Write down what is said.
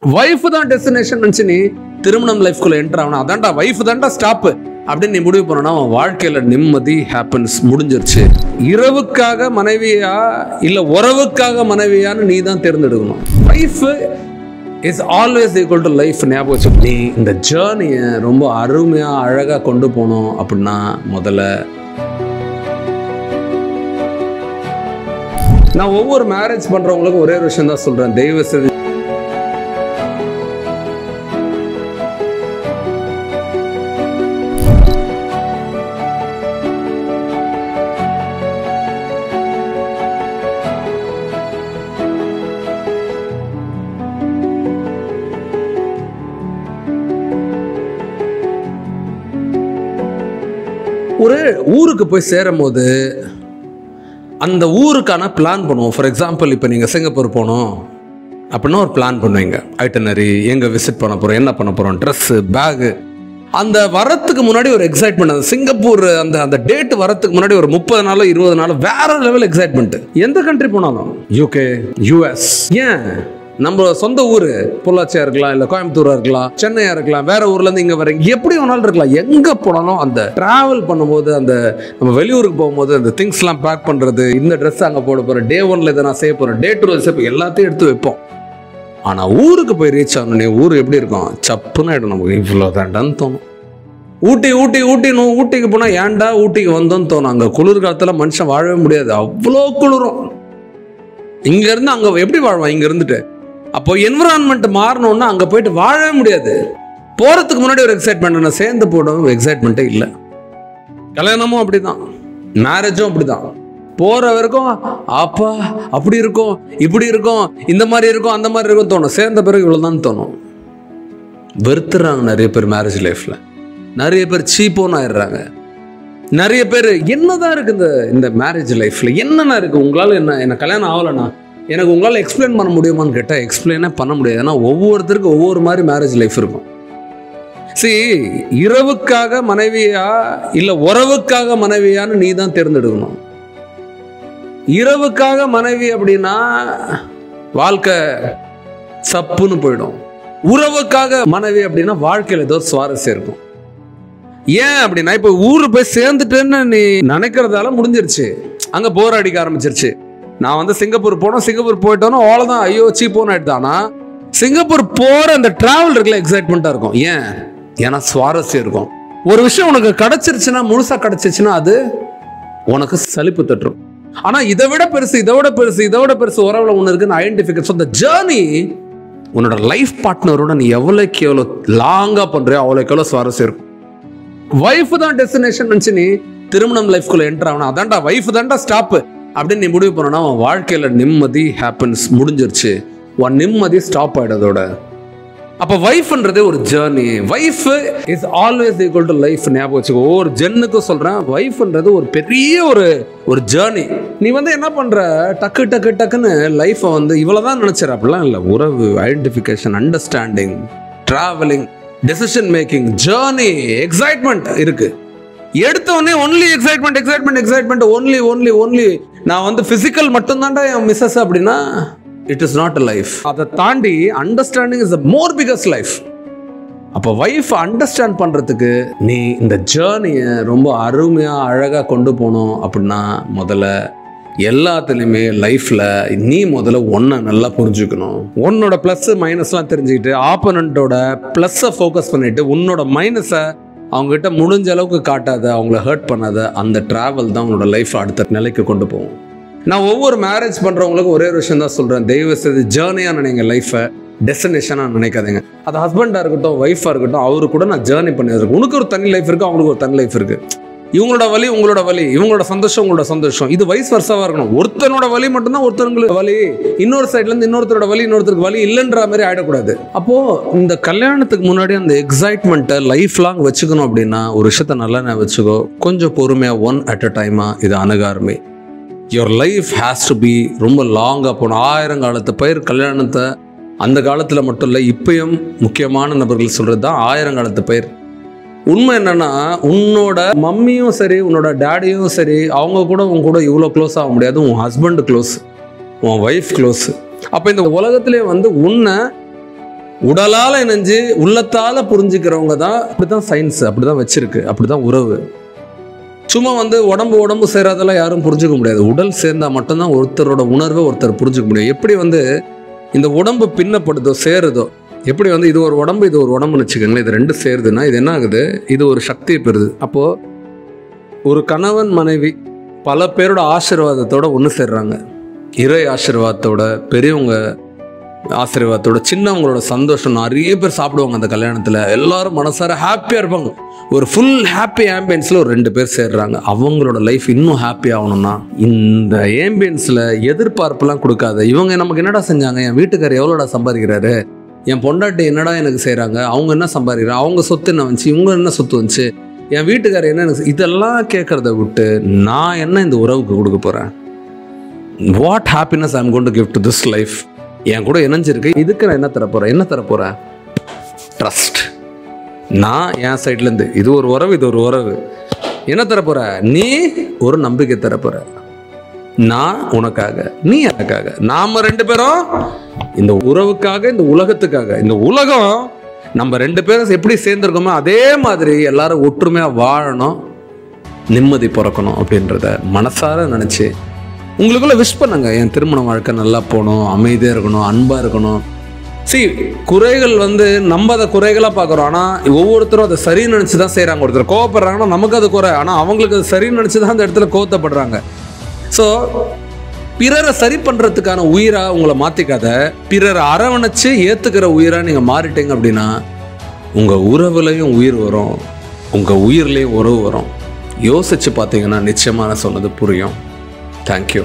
Wife தான் destination நினச்சி நீ திருமணம் லைஃப்குள்ள என்டர் ஆகணும். அதான்டா வைஃப் தான்டா ஸ்டாப்பு அப்படின்னு நீ முடிவு பண்ணனா அவன் வாழ்க்கையில நிம்மதி ஹாப்பினஸ் முடிஞ்சிருச்சு. இரவுக்காக மனைவியா இல்ல உறவுக்காக மனைவியான்னு நீ தான் தேர்ந்தெடுக்கணும். Wife is always equal to life. ஞாபகம் வச்சு நீ இந்த ஜேர்னியை ரொம்ப அருமையா அழகா கொண்டு போகணும் அப்படின்னா முதல்ல நான் ஒவ்வொரு மேரேஜ் பண்றவங்களுக்கு ஒரே ஒரு விஷயம் தான் சொல்றேன். தெய்வ செய்தி ஒரு ஊருக்கு போய் சேரும் போது அந்த ஊருக்கான பிளான் பண்ணுவோம். ஃபார் எக்ஸாம்பிள் இப்போ நீங்கள் சிங்கப்பூர் போகணும் அப்படின்னா ஒரு பிளான் பண்ணுவீங்க. ஐட்டனரி, எங்கே விசிட் பண்ண போகிறோம், என்ன பண்ண போகிறோம், ட்ரெஸ்ஸு, பேகு. அந்த வரத்துக்கு முன்னாடி ஒரு எக்ஸைட்மெண்ட். அந்த சிங்கப்பூர் அந்த டேட் வரத்துக்கு முன்னாடி ஒரு 30 நாளோ 20 நாளோ வேற லெவல் எக்ஸைட்மெண்ட். எந்த கண்ட்ரி போனாலும், யூகே, யூஎஸ், ஏன் நம்ம சொந்த ஊர் பொள்ளாச்சியா இருக்கலாம், இல்லை கோயம்புத்தூரா இருக்கலாம், சென்னையா இருக்கலாம், வேற ஊர்ல இருந்து இங்க வரீங்க, எப்படி வேணாலும் இருக்கலாம். எங்க போனாலும் அந்த டிராவல் பண்ணும்போது, அந்த நம்ம வெளியூருக்கு போகும்போது அந்த திங்ஸ் எல்லாம் பேக் பண்றது, இந்த ட்ரெஸ் அங்க போட போறேன், டே 1ல இதை நான் செய்ய போறேன், டே 2 எல்லாத்தையும் எடுத்து வைப்போம். ஆனா ஊருக்கு போய் ரீச் ஆகணும், ஊர் எப்படி இருக்கும், சப்புன்னு ஆயிடும். நமக்கு இவ்வளவுதான்டான்னு தோணும். ஊட்டிக்கு போனா ஏன்டா ஊட்டிக்கு வந்தோன்னு தோணும். அங்க குளிர் காலத்துல மனுஷன் வாழவே முடியாது, அவ்வளோ குளிரும். இங்க இருந்து அங்க எப்படி வாழ்வான் இங்க இருந்துட்டு? அப்போ என்விரான்மெண்ட் மாறணும்னா அங்கே போயிட்டு வாழவே முடியாது. போகிறதுக்கு முன்னாடி ஒரு எக்ஸைட்மெண்ட், நான் சேர்ந்து போடும் எக்ஸைட்மெண்ட்டே இல்லை. கல்யாணமும் அப்படிதான், மேரேஜும் அப்படிதான். போகிற வரைக்கும் அப்பா அப்படி இருக்கும், இப்படி இருக்கும், இந்த மாதிரி இருக்கும், அந்த மாதிரி இருக்கும் தோணும். சேர்ந்த பிறகு இவ்வளோதான் தோணும். வெறுத்துறாங்க நிறைய பேர் மேரேஜ் லைஃப்பில். நிறைய பேர் சீப்போன்னு ஆயிடுறாங்க. நிறைய பேர் என்னதான் இருக்குது இந்த மேரேஜ் லைஃப்பில், என்னென்ன இருக்குது உங்களால், என்ன கல்யாணம் ஆகலைண்ணா எனக்கு உங்களால் எக்ஸ்பிளைன் பண்ண முடியுமான்னு கேட்டால் எக்ஸ்பிளைனே பண்ண முடியாது. ஏன்னா ஒவ்வொருத்தருக்கும் ஒவ்வொரு மாதிரி மேரேஜ் லைஃப் இருக்கும். இரவுக்காக மனைவியா இல்லை உறவுக்காக மனைவியான்னு நீ தான் தேர்ந்தெடுக்கணும். இரவுக்காக மனைவி அப்படின்னா வாழ்க்கை சப்புன்னு போயிடும். உறவுக்காக மனைவி அப்படின்னா வாழ்க்கையில் ஏதோ சுவாரஸ்யம் இருக்கும். ஏன் அப்படின்னா இப்போ ஊரு போய் சேர்ந்துட்டேன்னு நீ நினைக்கிறதால முடிஞ்சிருச்சு, அங்கே போர் அடிக்க ஆரம்பிச்சிருச்சு. நான் சிங்கப்பூர் போனோம், சிங்கப்பூர் போயிட்டோன்னா அவ்வளோதான், ஐயோ சீப்போன்னு ஆயிட்டானா. சிங்கப்பூர் போகிற அந்த டிராவல் இருக்குல்ல, எக்ஸைட்மெண்ட்டாக இருக்கும். ஏன்னா சுவாரஸ்யம் இருக்கும். ஒரு விஷயம் உனக்கு கிடைச்சிருச்சுன்னா, முழுசாக கிடைச்சிருச்சுன்னா அது உனக்கு சலிப்பு தட்டுரும். ஆனால் இதை விட பெருசு உறவுல ஒன்று இருக்குன்னு ஐடென்டிஃபிகேஷன். அந்த ஜேர்னி உன்னோட லைஃப் பார்ட்னரோட நீ எவ்வளோக்கு எவ்வளோ லாங்காக பண்ணுறியோ அவ்வளோக்கு எவ்வளோ சுவாரஸ்யம் இருக்கும். வைஃப் தான் டெஸ்டினேஷன் நினச்சி நீ திருமணம் லைஃப்குள்ள என்டர் ஆகணும். அதான்டா வைஃப் தான்டா ஸ்டாப்பு அப்படின்னு நீ முடிவு பண்ணனா அவன் வாழ்க்கையில நிம்மதி ஹாப்பினஸ் முடிஞ்சிருச்சு. உன் நிம்மதி ஸ்டாப் ஆயிடுறதோட. அப்ப வைஃப்ன்றது ஒரு journey. Wife is always equal to life. ஞாபகம் வச்சுக்கோ. ஒவ்வொரு ஜென்னுக்கும் சொல்றேன், வைஃப்ன்றது ஒரு பெரிய ஒரு ஜேர்னி. நீ என்ன பண்ற, டக்குன்னு லைஃபை இவ்வளவுதான் நினைச்சிட, அப்படிலாம் இல்லை. உறவு, identification, understanding, travelling, decision making, journey, excitement இருக்கு. எடுத்தவொடனே ஒன்லி எக்ஸைட்மெண்ட் ஒன்லி நான் பிசிக்கல் மட்டும்தான்டா என் மிஸ்ஸஸ் அப்படின்னா it is not a life. அதை தாண்டி understanding is the more biggest life. அப்போ வைஃப் அண்டர்ஸ்டாண்ட் பண்றதுக்கு நீ இந்த ஜேர்னியை ரொம்ப அருமையா அழகா கொண்டு போகணும் அப்படின்னா முதல்ல எல்லாத்துலேயுமே லைஃப்பில் நீ முதல்ல ஒன்றை நல்லா புரிஞ்சுக்கணும். உன்னோட ப்ளஸ் மைனஸ்லாம் தெரிஞ்சுக்கிட்டு ஆப்போனண்ட்டோட ப்ளஸ்ஸை ஃபோக்கஸ் பண்ணிட்டு உன்னோட மைனஸை அவங்ககிட்ட முடிஞ்ச அளவுக்கு காட்டாத, அவங்கள ஹர்ட் பண்ணாத. அந்த டிராவல் தான் உன்னோட லைஃப் அடுத்த நிலைக்கு கொண்டு போகும். நான் ஒவ்வொரு மேரேஜ் பண்ணுறவங்களுக்கு ஒரே ஒரு விஷயம் தான் சொல்கிறேன். தெய்வ செய்து ஜேர்னியாக நினைங்க, லைஃப்பை டெஸ்டினேஷனாக நினைக்காதீங்க. அது ஹஸ்பண்டாக இருக்கட்டும், ஒய்ஃபாக இருக்கட்டும், அவரு கூட நான் ஜேர்னி பண்ணியிருக்கேன். உனக்கு ஒரு தனி லைஃப் இருக்குது, அவங்களுக்கு ஒரு தனி லைஃப் இருக்குது. இவங்களோட வலி உங்களோட வலி, இவங்களோட சந்தோஷம் உங்களோட சந்தோஷம். இது வைஸ் வர்சாவா இருக்கணும். ஒருத்தனோட வலி மட்டும்தான் ஒருத்தருக்கு வலி, இன்னொரு சைட்ல இருந்து இன்னொருத்தரோட வலி இன்னொருத்தருக்கு வலி இல்லைன்ற மாதிரி ஆயிடக்கூடாது. அப்போ இந்த கல்யாணத்துக்கு முன்னாடி அந்த எக்ஸைட்மெண்ட்டை லைஃப் லாங் வச்சுக்கணும் அப்படின்னா ஒரு விஷயத்த நல்லா நான் வச்சுக்கோ. கொஞ்சம் பொறுமையா, ஒன் அட் அ டைமா இதை அணுக ஆரம்பி. Your life has to be ரொம்ப லாங்காக போகணும். 1000 காலத்து பயிர் கல்யாணத்தை அந்த காலத்தில் மட்டும் இல்லை, இப்பயும் முக்கியமான நபர்கள் சொல்கிறது தான் 1000 காலத்து பயிர். உண்மை என்னன்னா, உன்னோட மம்மியும் சரி, உன்னோட டேடியும் சரி, அவங்க கூட உன் கூட இவ்வளோ க்ளோஸ் ஆக முடியாது. உன் ஹஸ்பண்ட் க்ளோஸ், உன் ஒய்ஃப் க்ளோஸ். அப்போ இந்த உலகத்திலே உன்னை உடலால் இணைஞ்சு உள்ளத்தால் புரிஞ்சுக்கிறவங்க தான். அப்படிதான் சயின்ஸ் அப்படிதான் வச்சிருக்கு, அப்படிதான் உறவு. சும்மா உடம்பு சேராதெல்லாம் யாரும் புரிஞ்சுக்க முடியாது. உடல் சேர்ந்தால் மட்டும்தான் ஒருத்தரோட உணர்வை ஒருத்தர் புரிஞ்சுக்க முடியும். எப்படி இந்த உடம்பு பின்னப்படுதோ சேருதோ, எப்படி இது ஒரு உடம்பு இது ஒரு உடம்புன்னு வச்சுக்கோங்களேன், இது ரெண்டு சேருதுன்னா இது என்ன ஆகுது, இது ஒரு சக்தியை பெறுது. அப்போது ஒரு கணவன் மனைவி பல பேரோட ஆசீர்வாதத்தோட ஒன்று சேர்றாங்க. இறை ஆசீர்வாதத்தோட, பெரியவங்க ஆசீர்வாதத்தோட, சின்னவங்களோட சந்தோஷம். நிறைய பேர் சாப்பிடுவாங்க அந்த கல்யாணத்தில், எல்லாரும் மனசார ஹாப்பியாக இருப்பாங்க. ஒரு ஃபுல் ஹாப்பி ஆம்பியன்ஸில் ஒரு 2 பேர் சேர்றாங்க. அவங்களோட லைஃப் இன்னும் ஹாப்பி ஆகணும்னா இந்த ஆம்பியன்ஸில் எதிர்பார்ப்புலாம் கொடுக்காத. இவங்க நமக்கு என்னடா செஞ்சாங்க, என் வீட்டுக்காரர் எவ்வளோடா சம்பாதிக்கிறாரு, என் பொண்டாட்டி என்னடா எனக்கு செய்கிறாங்க, அவங்க என்ன சம்பாதிக்கிறாங்க, அவங்க சொத்து என்ன வந்துச்சு, இவங்க என்ன சொத்து வந்துச்சு, என் வீட்டுக்காரர் என்ன எனக்கு, இதெல்லாம் கேட்குறத விட்டு நான் என்ன இந்த உறவுக்கு கொடுக்க போகிறேன், what happiness I am going to give to this life, என் கூட இணைஞ்சிருக்கு, இதுக்கு நான் என்ன தரப்போகிறேன், ட்ரஸ்ட். நான் என் சைட்லேருந்து இது ஒரு உறவு, இது ஒரு உறவு, என்ன தரப்போற, நீ ஒரு நம்பிக்கை தரப்போற, நான் உனக்காக நீ எனக்காக, நாம 2 பேரும் இந்த உறவுக்காக, இந்த உலகத்துக்காக. இந்த உலகம் நம்ம 2 பேரும் எப்படி சேர்ந்துருக்கோமோ அதே மாதிரி எல்லாரும் ஒற்றுமையா வாழணும், நிம்மதி பிறக்கணும் அப்படின்றத மனசார நினைச்சு உங்களுக்குள்ள விஷ் பண்ணுங்க. என் திருமண வாழ்க்கை நல்லா போகணும், அமைதியாக இருக்கணும், அன்பா இருக்கணும். குறைகள் நம்ம அதை குறைகளாக பார்க்குறோம். ஆனால் ஒவ்வொருத்தரும் அதை சரின்னு நினச்சி தான் செய்கிறாங்க. ஒருத்தர் கோவப்படுறாங்கன்னா நமக்கு அது குறை, ஆனால் அவங்களுக்கு அது சரின்னு நினச்சி தான் அந்த இடத்துல கோவத்தைப்படுறாங்க. ஸோ பிறரை சரி பண்ணுறதுக்கான உயிராக உங்களை மாற்றிக்காத, பிறரை அரவணைச்சு ஏற்றுக்கிற உயிராக நீங்கள் மாறிட்டீங்க அப்படின்னா உங்கள் உறவுலையும் உயிர் வரும், உங்கள் உயிர்லேயும் உறவு வரும். யோசிச்சு பார்த்தீங்கன்னா நிச்சயமாக நான் சொன்னது புரியும். தேங்க்யூ.